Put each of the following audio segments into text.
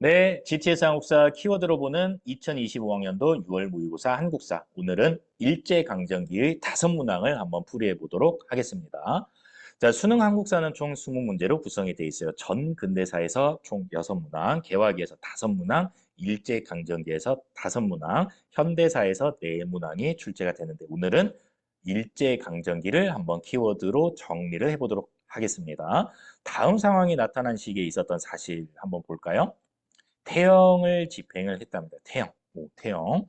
네, GTS 한국사 키워드로 보는 2025학년도 6월 모의고사 한국사. 오늘은 일제강점기의 5문항을 한번 풀이해 보도록 하겠습니다. 자, 수능 한국사는 총 20문제로 구성이 되어 있어요. 전 근대사에서 총 6문항, 개화기에서 5문항, 일제강점기에서 5문항, 현대사에서 4문항이 출제가 되는데 오늘은 일제강점기를 한번 키워드로 정리를 해보도록 하겠습니다. 다음 상황이 나타난 시기에 있었던 사실 한번 볼까요? 태형을 집행을 했답니다. 태형. 오, 태형.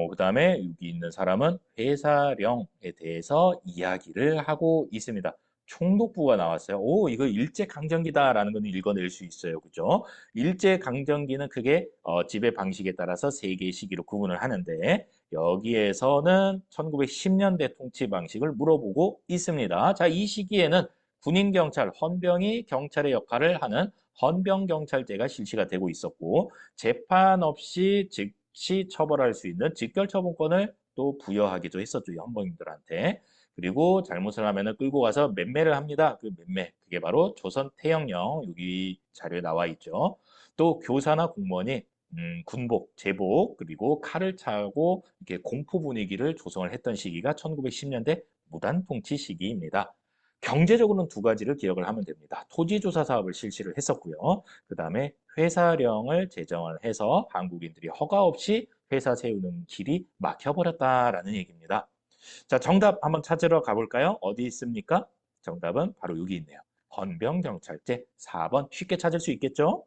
그다음에 여기 있는 사람은 회사령에 대해서 이야기를 하고 있습니다. 총독부가 나왔어요. 오, 이거 일제강점기다라는 건 읽어낼 수 있어요. 그죠? 일제강점기는 크게 지배 방식에 따라서 세 개의 시기로 구분을 하는데 여기에서는 1910년대 통치 방식을 물어보고 있습니다. 자, 이 시기에는 군인 경찰, 헌병이 경찰의 역할을 하는 헌병경찰제가 실시가 되고 있었고 재판 없이 즉시 처벌할 수 있는 직결처분권을 또 부여하기도 했었죠. 헌병인들한테. 그리고 잘못을 하면 끌고 가서 맴매를 합니다. 그 맴매, 그게 바로 조선 태형령 여기 자료에 나와 있죠. 또 교사나 공무원이 군복, 제복, 그리고 칼을 차고 이렇게 공포 분위기를 조성을 했던 시기가 1910년대 무단 통치 시기입니다. 경제적으로는 두 가지를 기억을 하면 됩니다. 토지조사 사업을 실시를 했었고요. 그 다음에 회사령을 제정을 해서 한국인들이 허가 없이 회사 세우는 길이 막혀버렸다라는 얘기입니다. 자, 정답 한번 찾으러 가볼까요? 어디 있습니까? 정답은 바로 여기 있네요. 헌병경찰제 4번 쉽게 찾을 수 있겠죠?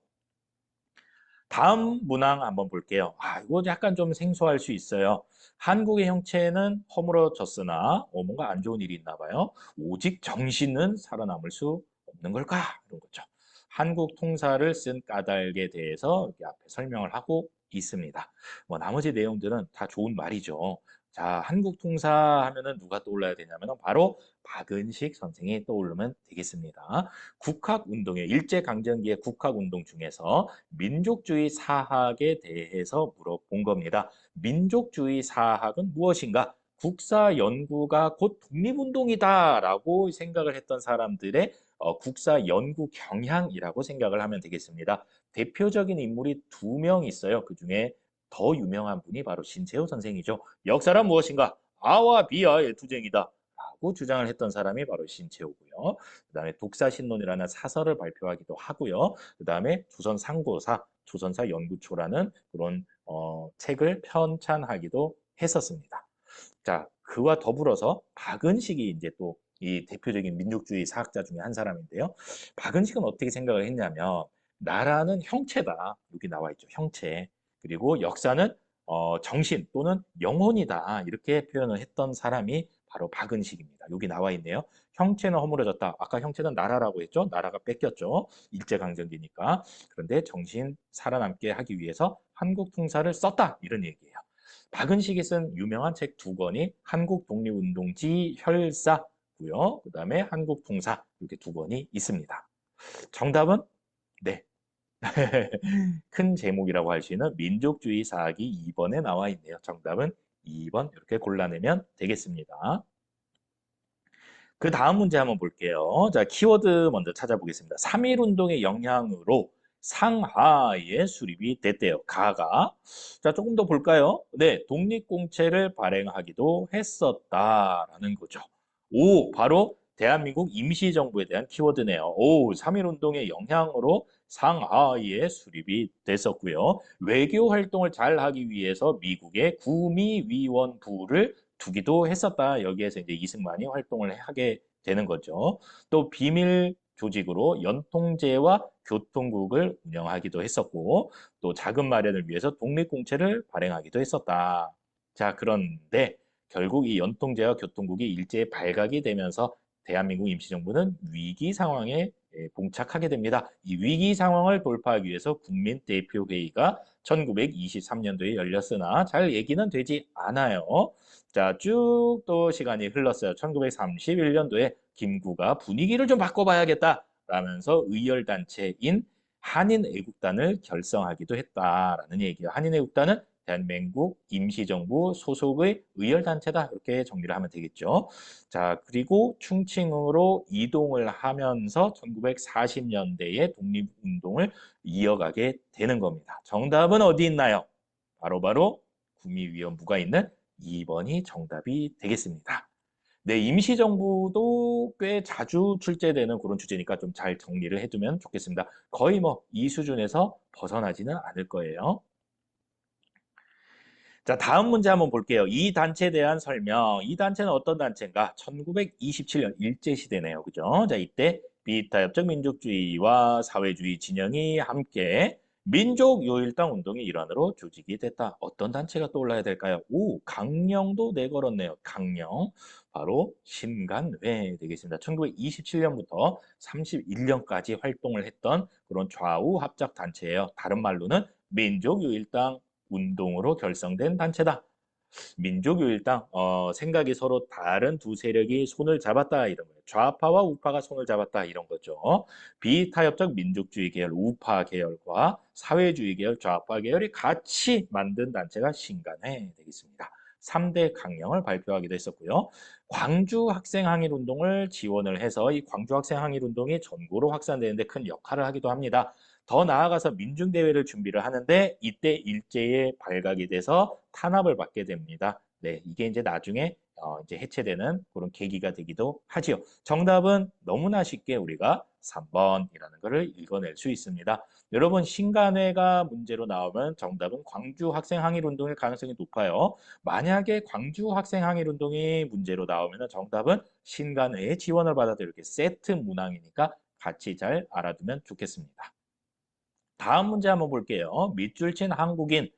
다음 문항 한번 볼게요. 이거 약간 좀 생소할 수 있어요. 한국의 형체는 허물어졌으나 뭔가 안 좋은 일이 있나 봐요. 오직 정신은 살아남을 수 없는 걸까? 이런 거죠. 한국 통사를 쓴 까닭에 대해서 여기 앞에 설명을 하고 있습니다. 뭐 나머지 내용들은 다 좋은 말이죠. 자, 한국 통사 하면은 누가 떠올라야 되냐면 바로 박은식 선생이 떠오르면 되겠습니다. 국학운동의 일제강점기의 국학운동 중에서 민족주의 사학에 대해서 물어본 겁니다. 민족주의 사학은 무엇인가? 국사 연구가 곧 독립운동이다라고 생각을 했던 사람들의 국사 연구 경향이라고 생각을 하면 되겠습니다. 대표적인 인물이 2명 있어요. 그중에 더 유명한 분이 바로 신채호 선생이죠. 역사란 무엇인가? 아와 비아의 투쟁이다. 라고 주장을 했던 사람이 바로 신채호고요. 그다음에 독사신론이라는 사설을 발표하기도 하고요. 그다음에 조선상고사, 조선사 연구초라는 그런 책을 편찬하기도 했었습니다. 자, 그와 더불어서 박은식이 이제 또 이 대표적인 민족주의 사학자 중에 한 사람인데요. 박은식은 어떻게 생각을 했냐면 나라는 형체다. 여기 나와 있죠. 형체. 그리고 역사는 정신 또는 영혼이다. 이렇게 표현을 했던 사람이 바로 박은식입니다. 여기 나와 있네요. 형체는 허물어졌다. 아까 형체는 나라라고 했죠. 나라가 뺏겼죠. 일제강점기니까. 그런데 정신 살아남게 하기 위해서 한국 통사를 썼다. 이런 얘기예요. 박은식이 쓴 유명한 책 2권이 한국 독립운동지 혈사고요. 그다음에 한국 통사 이렇게 2권이 있습니다. 정답은 네. 큰 제목이라고 할 수 있는 민족주의 사학이 2번에 나와 있네요. 정답은 2번 이렇게 골라내면 되겠습니다. 그 다음 문제 한번 볼게요. 자, 키워드 먼저 찾아보겠습니다. 3.1운동의 영향으로 상하에 수립이 됐대요. 가가. 자, 조금 더 볼까요? 네, 독립공채를 발행하기도 했었다라는 거죠. 오, 바로 대한민국 임시정부에 대한 키워드네요. 오, 3.1운동의 영향으로 상하이에 수립이 됐었고요. 외교 활동을 잘 하기 위해서 미국의 구미위원부를 두기도 했었다. 여기에서 이제 이승만이 활동을 하게 되는 거죠. 또 비밀 조직으로 연통제와 교통국을 운영하기도 했었고 또 자금 마련을 위해서 독립공채를 발행하기도 했었다. 자, 그런데 결국 이 연통제와 교통국이 일제에 발각이 되면서 대한민국 임시정부는 위기 상황에 봉착하게 됩니다. 이 위기 상황을 돌파하기 위해서 국민대표회의가 1923년도에 열렸으나 잘 얘기는 되지 않아요. 자, 쭉 또 시간이 흘렀어요. 1931년도에 김구가 분위기를 좀 바꿔봐야겠다라면서 의열단체인 한인애국단을 결성하기도 했다라는 얘기예요. 한인애국단은 대한민국 임시정부 소속의 의열단체다. 이렇게 정리를 하면 되겠죠. 자, 그리고 충칭으로 이동을 하면서 1940년대에 독립운동을 이어가게 되는 겁니다. 정답은 어디 있나요? 바로바로 구미위원부가 있는 2번이 정답이 되겠습니다. 네, 임시정부도 꽤 자주 출제되는 그런 주제니까 좀 잘 정리를 해두면 좋겠습니다. 거의 뭐 이 수준에서 벗어나지는 않을 거예요. 자, 다음 문제 한번 볼게요. 이 단체에 대한 설명. 이 단체는 어떤 단체인가? 1927년 일제시대네요. 그죠? 자, 이때 비타협적 민족주의와 사회주의 진영이 함께 민족요일당 운동의 일환으로 조직이 됐다. 어떤 단체가 떠올라야 될까요? 오, 강령도 내걸었네요. 강령. 바로 신간회 되겠습니다. 1927년부터 31년까지 활동을 했던 그런 좌우 합작 단체예요. 다른 말로는 민족요일당 운동으로 결성된 단체다. 민족유일당 생각이 서로 다른 두 세력이 손을 잡았다 이런 거예요. 좌파와 우파가 손을 잡았다 이런 거죠. 비타협적 민족주의 계열 우파 계열과 사회주의 계열 좌파 계열이 같이 만든 단체가 신간회 되겠습니다. 3대 강령을 발표하기도 했었고요. 광주 학생 항일 운동을 지원을 해서 이 광주 학생 항일 운동이 전국으로 확산되는데 큰 역할을 하기도 합니다. 더 나아가서 민중대회를 준비를 하는데 이때 일제에 발각이 돼서 탄압을 받게 됩니다. 네, 이게 이제 나중에 이제 해체되는 그런 계기가 되기도 하지요. 정답은 너무나 쉽게 우리가 3번이라는 것을 읽어낼 수 있습니다. 여러분 신간회가 문제로 나오면 정답은 광주 학생 항일 운동일 가능성이 높아요. 만약에 광주 학생 항일 운동이 문제로 나오면 정답은 신간회의 지원을 받아도 이렇게 세트 문항이니까 같이 잘 알아두면 좋겠습니다. 다음 문제 한번 볼게요. 밑줄 친 한국인.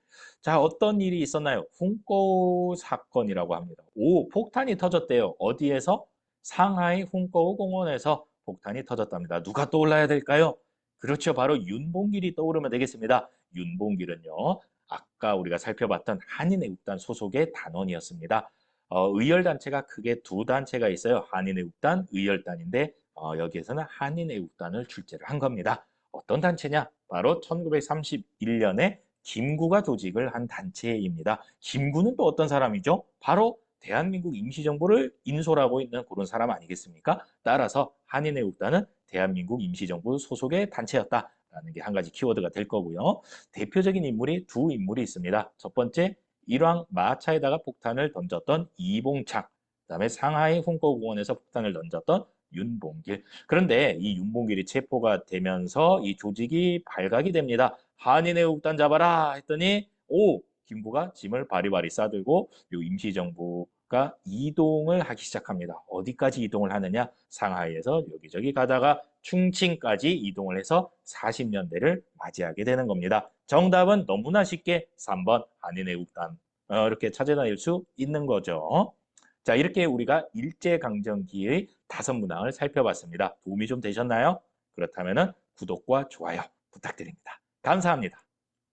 자, 어떤 일이 있었나요? 훈꺼우 사건이라고 합니다. 오, 폭탄이 터졌대요. 어디에서? 상하이 훈꺼우 공원에서 폭탄이 터졌답니다. 누가 떠올라야 될까요? 그렇죠. 바로 윤봉길이 떠오르면 되겠습니다. 윤봉길은요. 아까 우리가 살펴봤던 한인애국단 소속의 단원이었습니다. 의열단체가 크게 두 단체가 있어요. 한인애국단, 의열단인데 여기에서는 한인애국단을 출제를 한 겁니다. 어떤 단체냐? 바로 1931년에 김구가 조직을 한 단체입니다. 김구는 또 어떤 사람이죠? 바로 대한민국 임시정부를 인솔하고 있는 그런 사람 아니겠습니까? 따라서 한인애국단은 대한민국 임시정부 소속의 단체였다라는 게 한 가지 키워드가 될 거고요. 대표적인 인물이 두 인물이 있습니다. 첫 번째, 일왕 마차에다가 폭탄을 던졌던 이봉창, 그다음에 상하이 훈꺼공원에서 폭탄을 던졌던 윤봉길. 그런데 이 윤봉길이 체포가 되면서 이 조직이 발각이 됩니다. 한인애국단 잡아라 했더니 오 김구가 짐을 바리바리 싸들고 요 임시정부가 이동을 하기 시작합니다. 어디까지 이동을 하느냐? 상하이에서 여기저기 가다가 충칭까지 이동을 해서 40년대를 맞이하게 되는 겁니다. 정답은 너무나 쉽게 3번 한인애국단 이렇게 찾아낼 수 있는 거죠. 자, 이렇게 우리가 일제강점기의 5문항을 살펴봤습니다. 도움이 좀 되셨나요? 그렇다면 구독과 좋아요 부탁드립니다. 감사합니다.